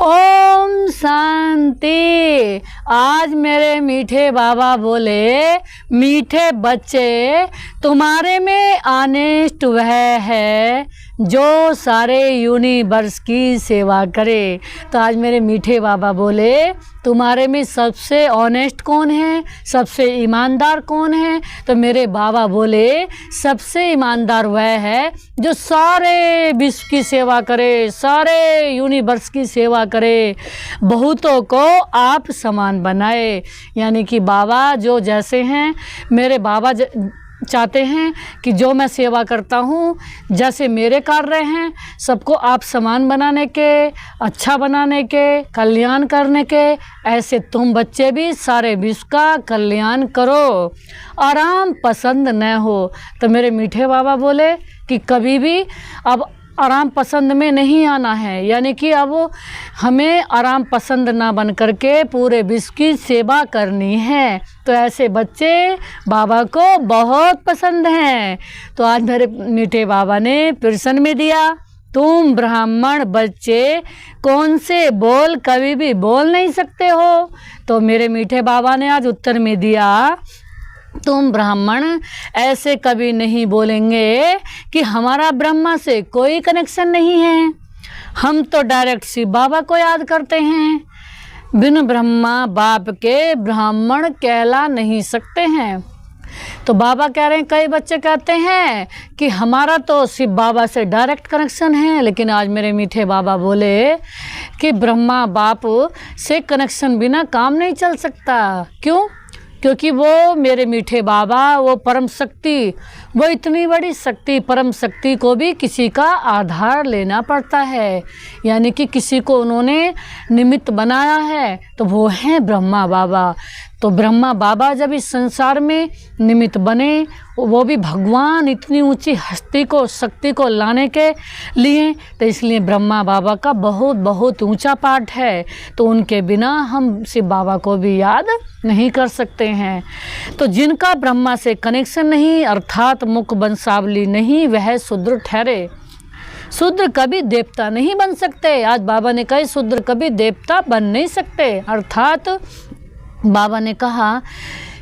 ओम शांति। आज मेरे मीठे बाबा बोले, मीठे बच्चे, तुम्हारे में ऑनेस्ट वह है जो सारे यूनिवर्स की सेवा करे। तो आज मेरे मीठे बाबा बोले, तुम्हारे में सबसे ऑनेस्ट कौन है, सबसे ईमानदार कौन है? तो मेरे बाबा बोले, सबसे ईमानदार वह है जो सारे विश्व की सेवा करे, सारे यूनिवर्स की सेवा करे, बहुतों को आप समान बनाए। यानी कि बाबा जो जैसे हैं, मेरे बाबा चाहते हैं कि जो मैं सेवा करता हूँ, जैसे मेरे कार्य हैं, सबको आप समान बनाने के, अच्छा बनाने के, कल्याण करने के, ऐसे तुम बच्चे भी सारे विश्व का कल्याण करो। आराम पसंद न हो। तो मेरे मीठे बाबा बोले कि कभी भी अब आराम पसंद में नहीं आना है, यानी कि अब हमें आराम पसंद ना बन करके पूरे विश्व की सेवा करनी है। तो ऐसे बच्चे बाबा को बहुत पसंद हैं। तो आज मेरे मीठे बाबा ने प्रश्न में दिया, तुम ब्राह्मण बच्चे कौन से बोल कभी भी बोल नहीं सकते हो? तो मेरे मीठे बाबा ने आज उत्तर में दिया, तुम ब्राह्मण ऐसे कभी नहीं बोलेंगे कि हमारा ब्रह्मा से कोई कनेक्शन नहीं है। हम तो डायरेक्ट शिव बाबा को याद करते हैं। बिन ब्रह्मा बाप के ब्राह्मण कहला नहीं सकते हैं। तो बाबा कह रहे हैं, कई बच्चे कहते हैं कि हमारा तो शिव बाबा से डायरेक्ट कनेक्शन है, लेकिन आज मेरे मीठे बाबा बोले कि ब्रह्मा बाप से कनेक्शन बिना काम नहीं चल सकता। क्यों? क्योंकि वो मेरे मीठे बाबा, वो परम शक्ति, वो इतनी बड़ी शक्ति, परम शक्ति को भी किसी का आधार लेना पड़ता है, यानी कि किसी को उन्होंने निमित्त बनाया है, तो वो हैं ब्रह्मा बाबा। तो ब्रह्मा बाबा जब इस संसार में निमित्त बने, वो भी भगवान इतनी ऊंची हस्ती को, शक्ति को लाने के लिए, तो इसलिए ब्रह्मा बाबा का बहुत बहुत ऊंचा पाठ है। तो उनके बिना हम शिव बाबा को भी याद नहीं कर सकते हैं। तो जिनका ब्रह्मा से कनेक्शन नहीं, अर्थात मुख वंशावली नहीं, वह शूद्र ठहरे। शूद्र कभी देवता नहीं बन सकते। आज बाबा ने कहा, शूद्र कभी देवता बन नहीं सकते। अर्थात बाबा ने कहा,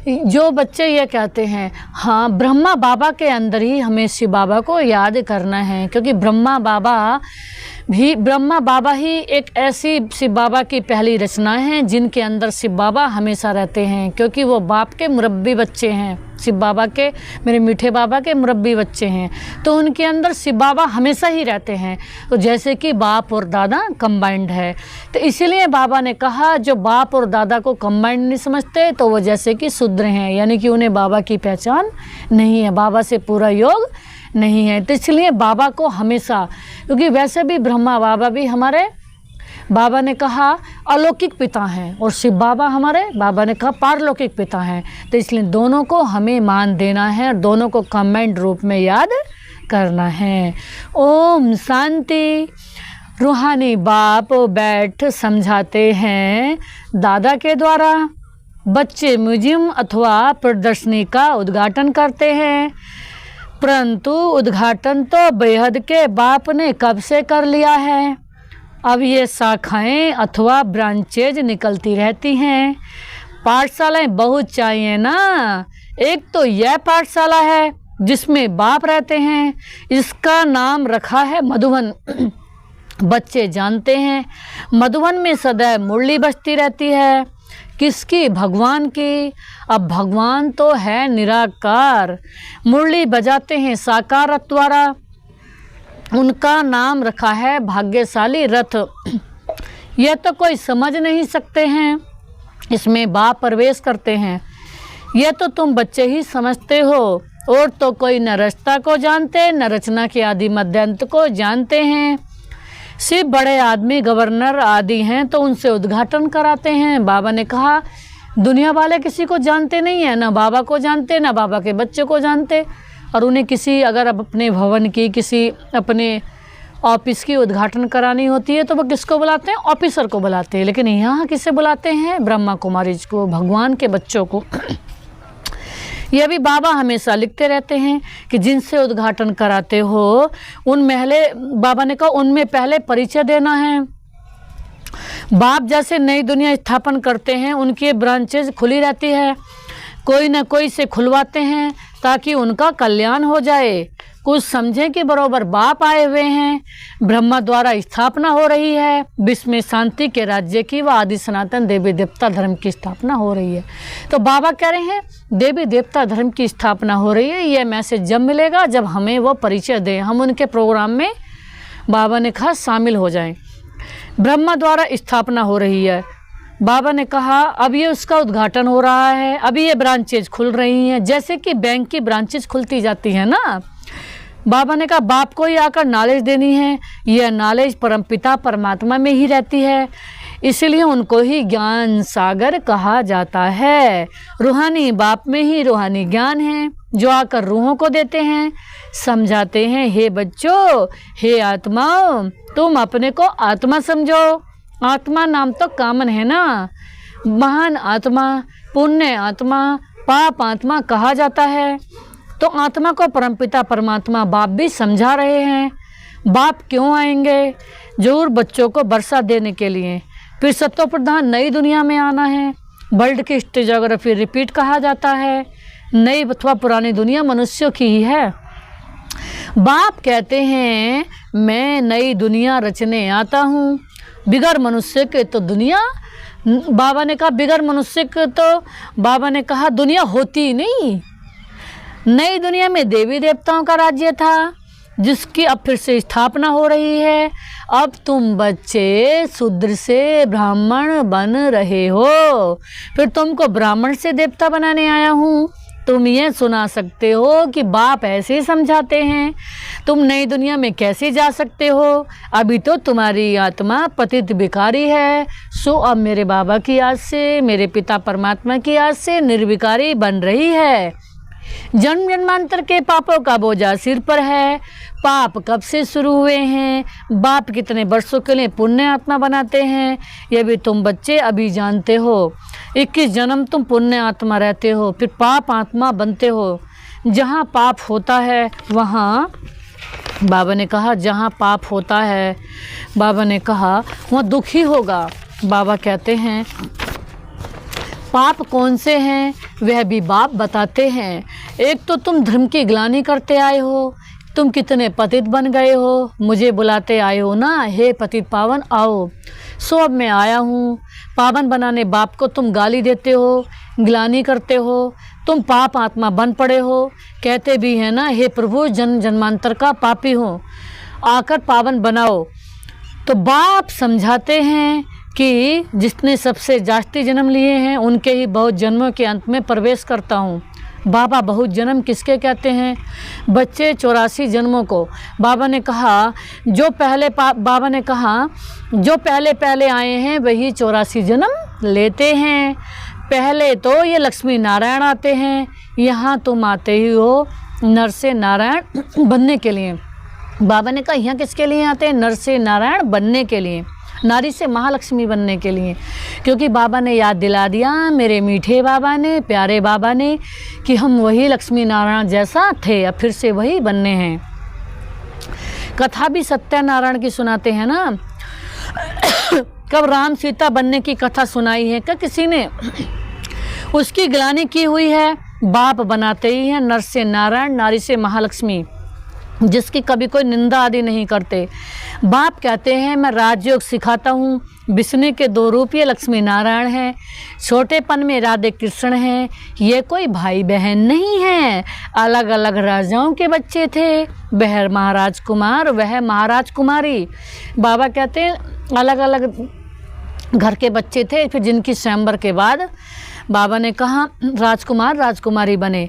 जो बच्चे ये कहते हैं, हाँ ब्रह्मा बाबा के अंदर ही हमें शिव बाबा को याद करना है, क्योंकि ब्रह्मा बाबा ही एक ऐसी शिव बाबा की पहली रचना है जिनके अंदर शिव बाबा हमेशा रहते हैं, क्योंकि वो बाप के मुरब्बी बच्चे हैं। शिव बाबा के, मेरे मीठे बाबा के मुरब्बी बच्चे हैं, तो उनके अंदर शिव बाबा हमेशा ही रहते हैं। तो जैसे कि बाप और दादा कंबाइंड है, तो इसीलिए बाबा ने कहा, जो बाप और दादा को कंबाइंड नहीं समझते, तो वो जैसे कि शूद्र हैं, यानी कि उन्हें बाबा की पहचान नहीं है, बाबा से पूरा योग नहीं है। तो इसलिए बाबा को हमेशा, क्योंकि वैसे भी ब्रह्मा बाबा भी हमारे, बाबा ने कहा अलौकिक पिता हैं, और शिव बाबा हमारे, बाबा ने कहा पारलौकिक पिता हैं। तो इसलिए दोनों को हमें मान देना है और दोनों को कमेंट रूप में याद करना है। ओम शांति। रूहानी बाप बैठ समझाते हैं दादा के द्वारा। बच्चे म्यूजियम अथवा प्रदर्शनी का उद्घाटन करते हैं, परंतु उद्घाटन तो बेहद के बाप ने कब से कर लिया है। अब ये शाखाएं अथवा ब्रांचेज निकलती रहती हैं। पाठशालाएं बहुत चाहिए ना। एक तो यह पाठशाला है जिसमें बाप रहते हैं, इसका नाम रखा है मधुवन। बच्चे जानते हैं मधुवन में सदैव मुरली बजती रहती है। किसकी? भगवान की। अब भगवान तो है निराकार, मुरली बजाते हैं साकार रथ द्वारा। उनका नाम रखा है भाग्यशाली रथ। यह तो कोई समझ नहीं सकते हैं, इसमें बाप प्रवेश करते हैं। यह तो तुम बच्चे ही समझते हो, और तो कोई न रचता को जानते, न रचना के आदि मध्यांत को जानते हैं। सिर्फ बड़े आदमी, गवर्नर आदि हैं तो उनसे उद्घाटन कराते हैं। बाबा ने कहा, दुनिया वाले किसी को जानते नहीं हैं, ना बाबा को जानते, ना बाबा के बच्चे को जानते। और उन्हें किसी, अगर अपने भवन की, किसी अपने ऑफिस की उद्घाटन करानी होती है तो वो किसको बुलाते हैं? ऑफिसर को बुलाते हैं। लेकिन यहाँ किसे बुलाते हैं? ब्रह्मा कुमारी को, भगवान के बच्चों को। यह भी बाबा हमेशा लिखते रहते हैं कि जिनसे उद्घाटन कराते हो उन महले, बाबा ने कहा उनमें पहले परिचय देना है। बाप जैसे नई दुनिया स्थापन करते हैं, उनकी ब्रांचेज खुली रहती है, कोई ना कोई से खुलवाते हैं ताकि उनका कल्याण हो जाए। कुछ समझें कि बरोबर बाप आए हुए हैं, ब्रह्मा द्वारा स्थापना हो रही है, विश्व में शांति के राज्य की व आदि सनातन देवी देवता धर्म की स्थापना हो रही है। तो बाबा कह रहे हैं देवी देवता धर्म की स्थापना हो रही है। यह मैसेज जब मिलेगा जब हमें वो परिचय दें, हम उनके प्रोग्राम में बाबा ने कहा शामिल हो जाएं। ब्रह्मा द्वारा स्थापना हो रही है। बाबा ने कहा अब ये उसका उद्घाटन हो रहा है, अभी ये ब्रांचेज खुल रही हैं, जैसे कि बैंक की ब्रांचेज खुलती जाती हैं ना। बाबा ने कहा बाप को ही आकर नॉलेज देनी है। यह नॉलेज परमपिता परमात्मा में ही रहती है, इसलिए उनको ही ज्ञान सागर कहा जाता है। रूहानी बाप में ही रूहानी ज्ञान है जो आकर रूहों को देते हैं, समझाते हैं हे बच्चों, हे आत्माओं, तुम अपने को आत्मा समझो। आत्मा नाम तो कॉमन है ना, महान आत्मा, पुण्य आत्मा, पाप आत्मा कहा जाता है। तो आत्मा को परमपिता परमात्मा बाप भी समझा रहे हैं। बाप क्यों आएंगे? जरूर बच्चों को वर्षा देने के लिए। फिर सत्व प्रधान नई दुनिया में आना है। वर्ल्ड की स्टेजोग्राफी रिपीट कहा जाता है। नई अथवा पुरानी दुनिया मनुष्यों की ही है। बाप कहते हैं मैं नई दुनिया रचने आता हूँ। बिगर मनुष्य के तो दुनिया, बाबा ने कहा बिगर मनुष्य के तो बाबा ने कहा दुनिया होती ही नहीं। नई दुनिया में देवी देवताओं का राज्य था जिसकी अब फिर से स्थापना हो रही है। अब तुम बच्चे शूद्र से ब्राह्मण बन रहे हो, फिर तुमको ब्राह्मण से देवता बनाने आया हूँ। तुम ये सुना सकते हो कि बाप ऐसे समझाते हैं, तुम नई दुनिया में कैसे जा सकते हो? अभी तो तुम्हारी आत्मा पतित भिखारी है। सो अब मेरे बाबा की याद से, मेरे पिता परमात्मा की याद से निर्विकारी बन रही है। जन्म जन्मांतर के पापों का बोझा सिर पर है। पाप कब से शुरू हुए हैं, बाप कितने वर्षों के लिए पुण्य आत्मा बनाते हैं, ये भी तुम बच्चे अभी जानते हो। 21 जन्म तुम पुण्य आत्मा रहते हो, फिर पाप आत्मा बनते हो। जहाँ पाप होता है वहाँ, बाबा ने कहा जहाँ पाप होता है, बाबा ने कहा वहाँ दुखी होगा। बाबा कहते हैं पाप कौन से हैं वह भी बाप बताते हैं। एक तो तुम धर्म की ग्लानि करते आए हो, तुम कितने पतित बन गए हो, मुझे बुलाते आए हो ना, हे पतित पावन आओ। सो अब मैं आया हूँ। पावन बनाने बाप को तुम गाली देते हो, ग्लानि करते हो, तुम पाप आत्मा बन पड़े हो। कहते भी हैं ना हे प्रभु जन्म जन्मांतर का पापी हो, आकर पावन बनाओ। तो बाप समझाते हैं कि जिसने सबसे जास्ती जन्म लिए हैं उनके ही बहुत जन्मों के अंत में प्रवेश करता हूँ। बाबा बहुत जन्म किसके कहते हैं? बच्चे 84 जन्मों को। बाबा ने कहा जो पहले पहले आए हैं वही 84 जन्म लेते हैं। पहले तो ये लक्ष्मी नारायण आते हैं, यहाँ तुम आते ही हो नर से नारायण बनने के लिए। बाबा ने कहा यहाँ किसके लिए आते हैं? नर से नारायण बनने के लिए, नारी से महालक्ष्मी बनने के लिए। क्योंकि बाबा ने याद दिला दिया, मेरे मीठे बाबा ने, प्यारे बाबा ने, कि हम वही लक्ष्मी नारायण जैसा थे, अब फिर से वही बनने हैं। कथा भी सत्यनारायण की सुनाते हैं ना। कब राम सीता बनने की कथा सुनाई है क्या किसी ने? उसकी ग्लानि की हुई है। बाप बनाते ही हैं नर से नारायण, नारी से महालक्ष्मी, जिसकी कभी कोई निंदा आदि नहीं करते। बाप कहते हैं मैं राजयोग सिखाता हूँ। विष्णु के 2 रूप ये लक्ष्मी नारायण हैं, छोटेपन में राधे कृष्ण हैं। ये कोई भाई बहन नहीं है, अलग अलग राजाओं के बच्चे थे। वह महाराज कुमार, वह महाराज कुमारी। बाबा कहते हैं अलग अलग घर के बच्चे थे, फिर जिनकी स्वयंवर के बाद बाबा ने कहा राजकुमार राजकुमारी बने।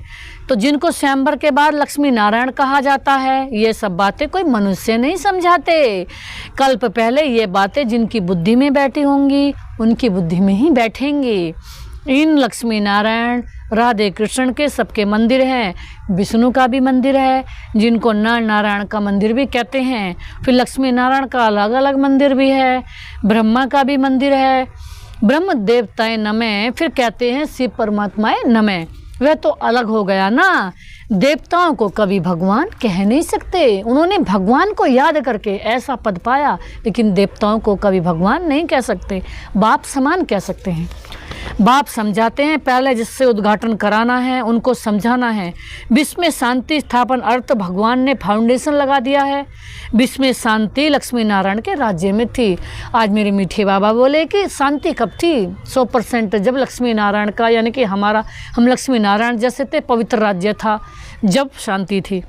तो जिनको स्वयंवर के बाद लक्ष्मी नारायण कहा जाता है, ये सब बातें कोई मनुष्य नहीं समझाते। कल्प पहले ये बातें जिनकी बुद्धि में बैठी होंगी उनकी बुद्धि में ही बैठेंगी। इन लक्ष्मी नारायण राधे कृष्ण के सबके मंदिर हैं। विष्णु का भी मंदिर है, जिनको नर नारायण का मंदिर भी कहते हैं। फिर लक्ष्मी नारायण का अलग अलग मंदिर भी है। ब्रह्मा का भी मंदिर है। ब्रह्म देवताएं नमः, फिर कहते हैं शिव परमात्माएं नमः। वह तो अलग हो गया ना। देवताओं को कभी भगवान कह नहीं सकते, उन्होंने भगवान को याद करके ऐसा पद पाया, लेकिन देवताओं को कभी भगवान नहीं कह सकते, बाप समान कह सकते हैं। बाप समझाते हैं, पहले जिससे उद्घाटन कराना है उनको समझाना है। विश्व में शांति स्थापन अर्थ भगवान ने फाउंडेशन लगा दिया है। विश्व में शांति लक्ष्मी नारायण के राज्य में थी। आज मेरे मीठे बाबा बोले कि शांति कब थी? 100% जब लक्ष्मी नारायण का, यानी कि हम लक्ष्मी नारायण जैसे थे, पवित्र राज्य था, जब शांति थी।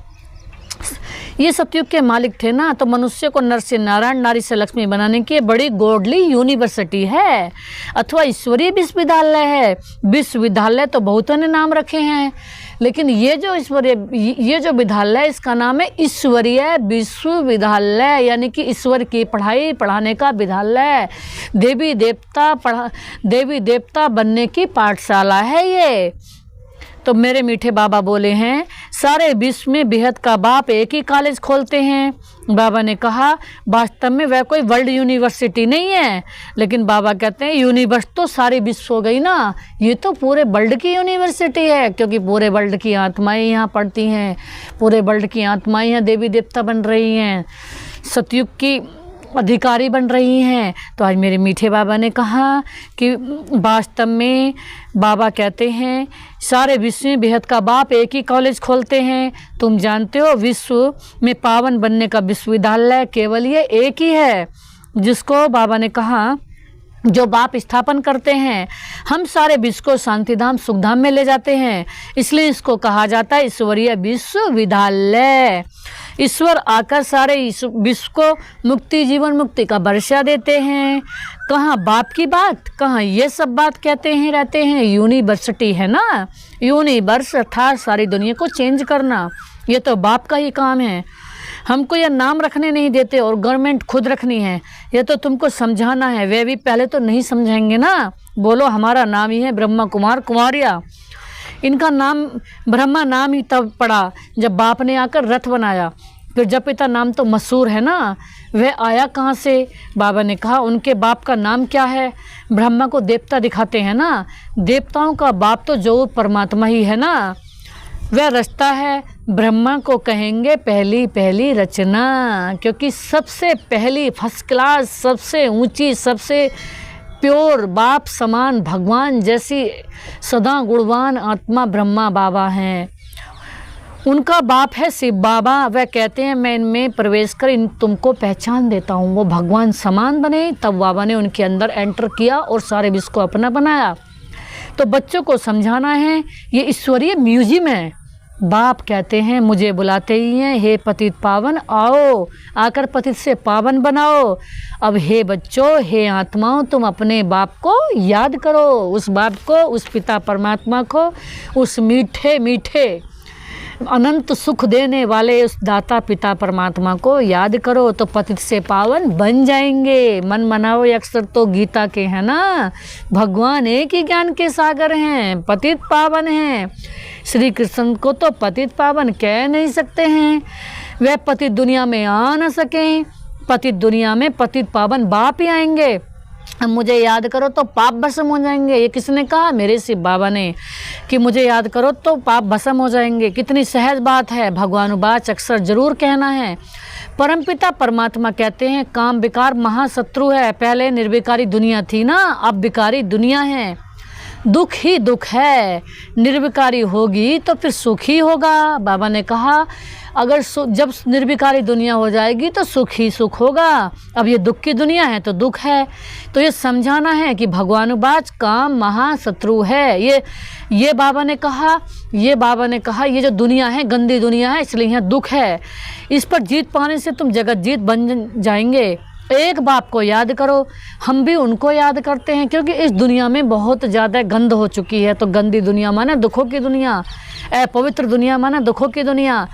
ये सतयुग के मालिक थे ना, तो मनुष्य को नर से नारायण, नारी से लक्ष्मी बनाने की बड़ी गॉडली यूनिवर्सिटी है अथवा ईश्वरीय विश्वविद्यालय है। विश्वविद्यालय तो बहुतों ने नाम रखे हैं, लेकिन ये जो विद्यालय, इसका नाम है ईश्वरीय विश्वविद्यालय, यानी कि ईश्वर की पढ़ाई पढ़ाने का विद्यालय। देवी देवता बनने की पाठशाला है ये। तो मेरे मीठे बाबा बोले हैं, सारे विश्व में बेहद का बाप एक ही कॉलेज खोलते हैं। बाबा ने कहा वास्तव में वह कोई वर्ल्ड यूनिवर्सिटी नहीं है, लेकिन बाबा कहते हैं यूनिवर्स तो सारी विश्व हो गई ना, ये तो पूरे वर्ल्ड की यूनिवर्सिटी है, क्योंकि पूरे वर्ल्ड की आत्माएं यहाँ पढ़ती हैं, पूरे वर्ल्ड की आत्माएं यहाँ देवी देवता बन रही हैं, सतयुग की अधिकारी बन रही हैं। तो आज मेरे मीठे बाबा ने कहा कि वास्तव में बाबा कहते हैं सारे विश्व में बेहद का बाप एक ही कॉलेज खोलते हैं। तुम जानते हो विश्व में पावन बनने का विश्वविद्यालय केवल ये एक ही है, जिसको बाबा ने कहा जो बाप स्थापन करते हैं। हम सारे विश्व को शांतिधाम सुखधाम में ले जाते हैं, इसलिए इसको कहा जाता है ईश्वरीय विश्वविद्यालय। ईश्वर आकर सारे विश्व को मुक्ति, जीवन मुक्ति का वर्षा देते हैं। कहाँ बाप की बात, कहाँ ये सब बात कहते हैं रहते हैं। यूनिवर्सिटी है ना, यूनिवर्स अर्थात सारी दुनिया को चेंज करना, ये तो बाप का ही काम है। हमको यह नाम रखने नहीं देते और गवर्नमेंट खुद रखनी है, ये तो तुमको समझाना है। वे भी पहले तो नहीं समझेंगे ना। बोलो हमारा नाम ही है ब्रह्मा कुमार कुमारिया। इनका नाम ब्रह्मा नाम ही तब पड़ा जब बाप ने आकर रथ बनाया। फिर जब पिता नाम तो मशहूर है ना, वह आया कहाँ से? बाबा ने कहा उनके बाप का नाम क्या है? ब्रह्मा को देवता दिखाते हैं ना, देवताओं का बाप तो जो परमात्मा ही है ना, वह रचता है। ब्रह्मा को कहेंगे पहली पहली रचना, क्योंकि सबसे पहली फर्स्ट क्लास, सबसे ऊंची, सबसे प्योर, बाप समान, भगवान जैसी सदा गुणवान आत्मा ब्रह्मा बाबा हैं। उनका बाप है शिव बाबा। वह कहते हैं मैं इनमें प्रवेश कर इन तुमको पहचान देता हूँ। वो भगवान समान बने, तब बाबा ने उनके अंदर एंटर किया और सारे विश्व को अपना बनाया। तो बच्चों को समझाना है ये ईश्वरीय म्यूजियम है। बाप कहते हैं मुझे बुलाते ही हैं, हे पतित पावन आओ, आकर पतित से पावन बनाओ। अब हे बच्चों, हे आत्माओं, तुम अपने बाप को याद करो, उस बाप को, उस पिता परमात्मा को, उस मीठे मीठे अनंत सुख देने वाले उस दाता पिता परमात्मा को याद करो, तो पतित से पावन बन जाएंगे। मन मनाओ अक्सर तो गीता के है ना, भगवान एक ही ज्ञान के सागर हैं, पतित पावन हैं। श्री कृष्ण को तो पतित पावन कह नहीं सकते हैं, वह पतित दुनिया में आ न सकें। पतित दुनिया में पतित पावन बाप ही आएंगे। अब मुझे याद करो तो पाप भस्म हो जाएंगे। ये किसने कहा? मेरे शिव बाबा ने, कि मुझे याद करो तो पाप भस्म हो जाएंगे। कितनी सहज बात है, भगवानुवाच अक्सर जरूर कहना है। परमपिता परमात्मा कहते हैं काम विकार महाशत्रु है। पहले निर्विकारी दुनिया थी ना, अब विकारी दुनिया है। दुख ही दुख है, निर्विकारी होगी तो फिर सुख ही होगा। बाबा ने कहा अगर जब निर्विकारी दुनिया हो जाएगी तो सुख ही सुख होगा। अब ये दुख की दुनिया है तो दुख है, तो ये समझाना है कि भगवानुवाच काम महाशत्रु है। ये बाबा ने कहा, ये जो दुनिया है गंदी दुनिया है, इसलिए यहाँ दुख है। इस पर जीत पाने से तुम जगत जीत बन जाएंगे। एक बाप को याद करो। हम भी उनको याद करते हैं, क्योंकि इस दुनिया में बहुत ज़्यादा गंद हो चुकी है। तो गंदी दुनिया माना दुखों की दुनिया, पवित्र दुनिया माना दुखों की दुनिया।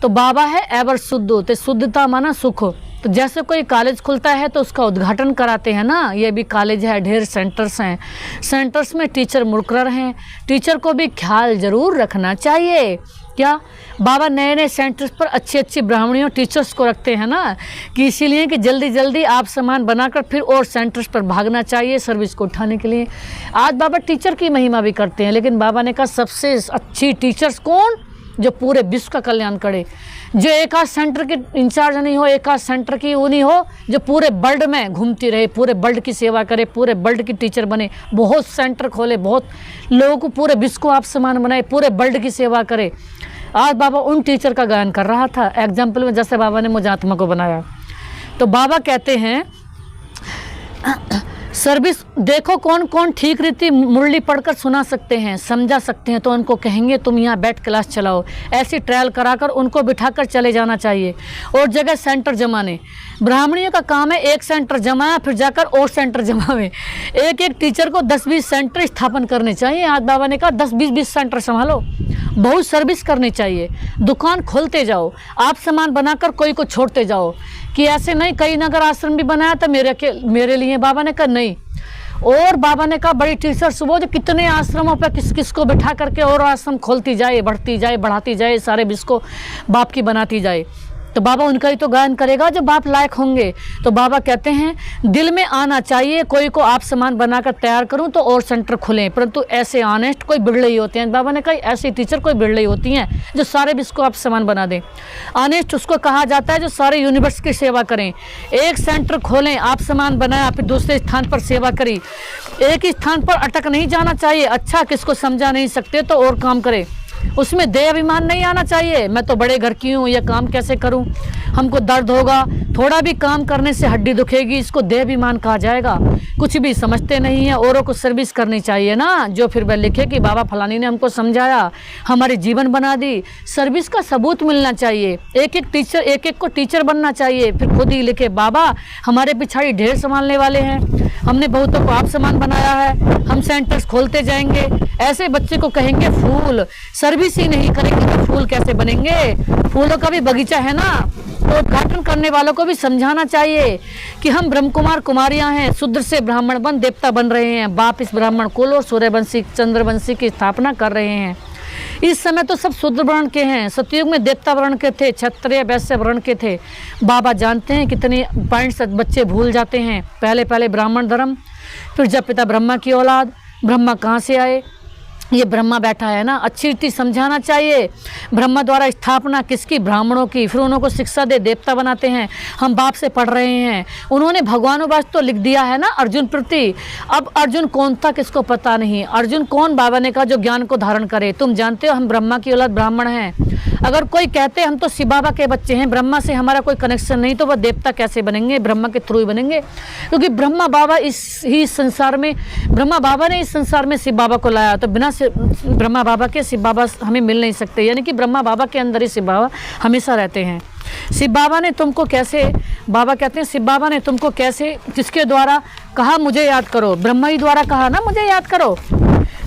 तो बाबा है एवर शुद्ध, तो शुद्धता माना सुख। तो जैसे कोई कॉलेज खुलता है तो उसका उद्घाटन कराते हैं ना, ये भी कॉलेज है, ढेर सेंटर्स हैं। सेंटर्स में टीचर मुकर्रर हैं, टीचर को भी ख्याल ज़रूर रखना चाहिए क्या बाबा नए नए सेंटर्स पर अच्छी अच्छी ब्राह्मणियों टीचर्स को रखते हैं ना, कि इसीलिए कि जल्दी जल्दी आप सामान बनाकर फिर और सेंटर्स पर भागना चाहिए सर्विस को उठाने के लिए। आज बाबा टीचर की महिमा भी करते हैं, लेकिन बाबा ने कहा सबसे अच्छी टीचर्स कौन? जो पूरे विश्व का कल्याण करे, जो एक आध सेंटर के इंचार्ज नहीं हो, एक आध सेंटर की वो नहीं हो, जो पूरे वर्ल्ड में घूमती रहे, पूरे वर्ल्ड की सेवा करे, पूरे वर्ल्ड की टीचर बने, बहुत सेंटर खोले, बहुत लोगों को पूरे विश्व को आप समान बनाए, पूरे वर्ल्ड की सेवा करे। आज बाबा उन टीचर का गायन कर रहा था एग्जाम्पल में, जैसे बाबा ने मुझे आत्मा को बनाया। तो बाबा कहते हैं सर्विस देखो कौन कौन ठीक रीति मुरली पढ़कर सुना सकते हैं, समझा सकते हैं, तो उनको कहेंगे तुम यहाँ बैठ क्लास चलाओ। ऐसी ट्रायल कराकर उनको बिठाकर चले जाना चाहिए और जगह सेंटर जमाने। ब्राह्मणियों का काम है एक सेंटर जमाया फिर जाकर और सेंटर जमावे। एक एक टीचर को 10-20 सेंटर स्थापन करने चाहिए। आज बाबा ने कहा 10-20 सेंटर संभालो, बहुत सर्विस करनी चाहिए, दुकान खोलते जाओ, आप सामान बनाकर कोई को छोड़ते जाओ, कि ऐसे नहीं कई नगर आश्रम भी बनाया था मेरे लिए। बाबा ने कहा नहीं, और बाबा ने कहा बड़ी टीचर्स वो जो कितने आश्रमों पर किस किस को बिठा करके और आश्रम खोलती जाए, बढ़ती जाए, बढ़ाती जाए, सारे विश्व को बाप की बनाती जाए। तो बाबा उनका ही तो गायन करेगा जो बाप लायक होंगे। तो बाबा कहते हैं दिल में आना चाहिए, कोई को आप सामान बनाकर तैयार करूं तो और सेंटर खुलें, परंतु ऐसे ऑनेस्ट कोई बिरले ही होते हैं। बाबा ने कहा ऐसी टीचर कोई बिरले ही होती हैं जो सारे विश्व को आप सामान बना दें। ऑनेस्ट उसको कहा जाता है जो सारे यूनिवर्स की सेवा करें। एक सेंटर खोलें, आप सामान बनाया, फिर दूसरे स्थान पर सेवा करी, एक ही स्थान पर अटक नहीं जाना चाहिए। अच्छा किसको समझा नहीं सकते तो और काम करें, उसमें देह अभिमान नहीं आना चाहिए, मैं तो बड़े घर की हूँ, यह काम कैसे करूँ, हमको दर्द होगा, थोड़ा भी काम करने से हड्डी दुखेगी, इसको देह अभिमान कहा जाएगा। कुछ भी समझते नहीं है, औरों को सर्विस करनी चाहिए ना, जो फिर वह लिखे कि बाबा फलानी ने हमको समझाया, हमारे जीवन बना दी। सर्विस का सबूत मिलना चाहिए, एक एक को टीचर बनना चाहिए, फिर खुद ही लिखे बाबा हमारे पिछाड़ी ढेर संभालने वाले हैं, हमने बहुतों को आप समान बनाया है, हम सेंटर्स खोलते जाएंगे। ऐसे बच्चे को कहेंगे फूल, सर्विस ही नहीं करेंगे तो फूल कैसे बनेंगे? फूलों का भी बगीचा है ना। तो उद्घाटन करने वालों को भी समझाना चाहिए कि हम ब्रह्म कुमार कुमारियां हैं, शूद्र से ब्राह्मण बन देवता बन रहे हैं, बाप इस ब्राह्मण कुल और सूर्यवंशी चंद्रवंशी की स्थापना कर रहे हैं। इस समय तो सब शूद्र वर्ण के हैं, सतयुग में देवता वर्ण के थे, क्षत्रिय वैश्य वर्ण के थे। बाबा जानते हैं कितने पॉइंट्स बच्चे भूल जाते हैं। पहले ब्राह्मण धर्म, फिर जब पिता ब्रह्मा की औलाद, ब्रह्मा कहाँ से आए, ये ब्रह्मा बैठा है ना, अच्छी रीति समझाना चाहिए। ब्रह्मा द्वारा स्थापना किसकी? ब्राह्मणों की। फिर उनको शिक्षा दे देवता बनाते हैं। हम बाप से पढ़ रहे हैं, उन्होंने भगवानुवास तो लिख दिया है ना अर्जुन प्रति। अब अर्जुन कौन था किसको पता नहीं, अर्जुन कौन? बाबा ने कहा जो ज्ञान को धारण करे। तुम जानते हो हम ब्रह्मा की औलाद ब्राह्मण हैं। अगर कोई कहते हम तो शिव बाबा के बच्चे हैं, ब्रह्मा से हमारा कोई कनेक्शन नहीं, तो वह देवता कैसे बनेंगे? ब्रह्मा के थ्रू ही बनेंगे, क्योंकि ब्रह्मा बाबा ब्रह्मा बाबा ने इस संसार में शिव बाबा को लाया। तो बिना ब्रह्मा बाबा के शिव बाबा हमें मिल नहीं सकते, यानी कि ब्रह्मा बाबा के अंदर ही शिव बाबा हमेशा रहते हैं। शिव बाबा ने तुमको कैसे, बाबा कहते हैं शिव बाबा ने तुमको कैसे, किसके द्वारा कहा मुझे याद करो? ब्रह्मा ही द्वारा कहा ना मुझे याद करो।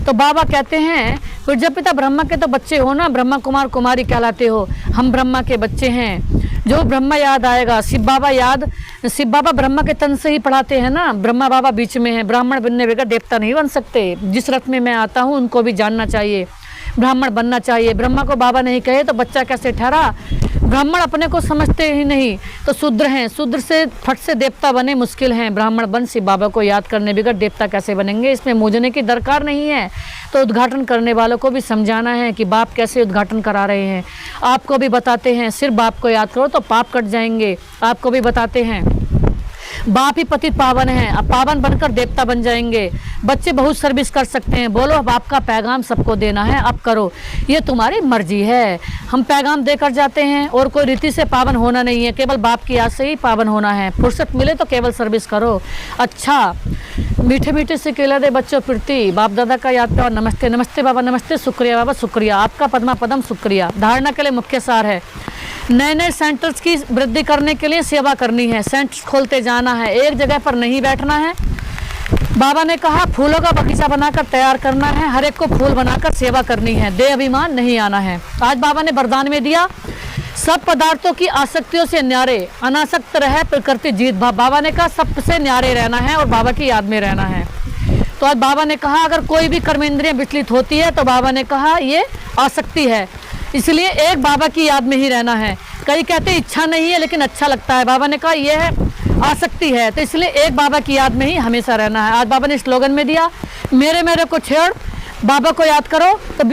तो बाबा कहते हैं फिर जब पिता ब्रह्मा के तो बच्चे हो ना, ब्रह्मा कुमार कुमारी कहलाते हो, हम ब्रह्मा के बच्चे हैं। जो ब्रह्मा याद आएगा, शिव बाबा ब्रह्मा के तन से ही पढ़ाते हैं ना, ब्रह्मा बाबा बीच में है। ब्राह्मण बनने बगैर देवता नहीं बन सकते। जिस रथ में मैं आता हूँ उनको भी जानना चाहिए, ब्राह्मण बनना चाहिए। ब्रह्मा को बाबा नहीं कहे तो बच्चा कैसे ठहरा? ब्राह्मण अपने को समझते ही नहीं तो शूद्र हैं, शूद्र से फट से देवता बने मुश्किल हैं। ब्राह्मण बन शिव बाबा को याद करने बगैर देवता कैसे बनेंगे? इसमें मूझने की दरकार नहीं है। तो उद्घाटन करने वालों को भी समझाना है कि बाप कैसे उद्घाटन करा रहे हैं। आपको भी बताते हैं सिर्फ बाप को याद करो तो पाप कट जाएंगे। आपको भी बताते हैं बाप ही पतित पावन है, अब पावन बनकर देवता बन जाएंगे। बच्चे बहुत सर्विस कर सकते हैं, बोलो अब आपका पैगाम सबको देना है, अब करो, ये तुम्हारी मर्जी है। हम पैगाम देकर जाते हैं और कोई रीति से पावन होना नहीं है, केवल बाप की याद से ही पावन होना है। फुर्सत मिले तो केवल सर्विस करो। अच्छा मीठे मीठे से केला दे बच्चों फिरती, बाप दादा का याद करो। नमस्ते नमस्ते बाबा, नमस्ते, शुक्रिया बाबा, शुक्रिया आपका, पद्मा पदम शुक्रिया। धारणा के लिए मुख्य सार है नए नए सेंटर्स की वृद्धि करने के लिए सेवा करनी है, सेंटर्स खोलते जाना है, एक जगह पर नहीं बैठना है। बाबा ने कहा फूलों का बगीचा बनाकर तैयार करना है, हर एक को फूल बनाकर सेवा करनी है, देह अभिमान नहीं आना है। आज बाबा ने वरदान में दिया सब पदार्थों की आसक्तियों से न्यारे, अनासक्त रहे प्रकृति जीत। बाबा ने कहा सबसे न्यारे रहना है और बाबा की याद में रहना है। तो आज बाबा ने कहा अगर कोई भी कर्मेंद्रियां विचलित होती है तो बाबा ने कहा ये आसक्ति है, इसलिए एक बाबा की याद में ही रहना है। कई कहते इच्छा नहीं है लेकिन अच्छा लगता है, बाबा ने कहा यह है आसक्ति है, तो इसलिए एक बाबा की याद में ही हमेशा रहना है। आज बाबा ने स्लोगन में दिया, मेरे मेरे को छेड़, बाबा को याद करो तो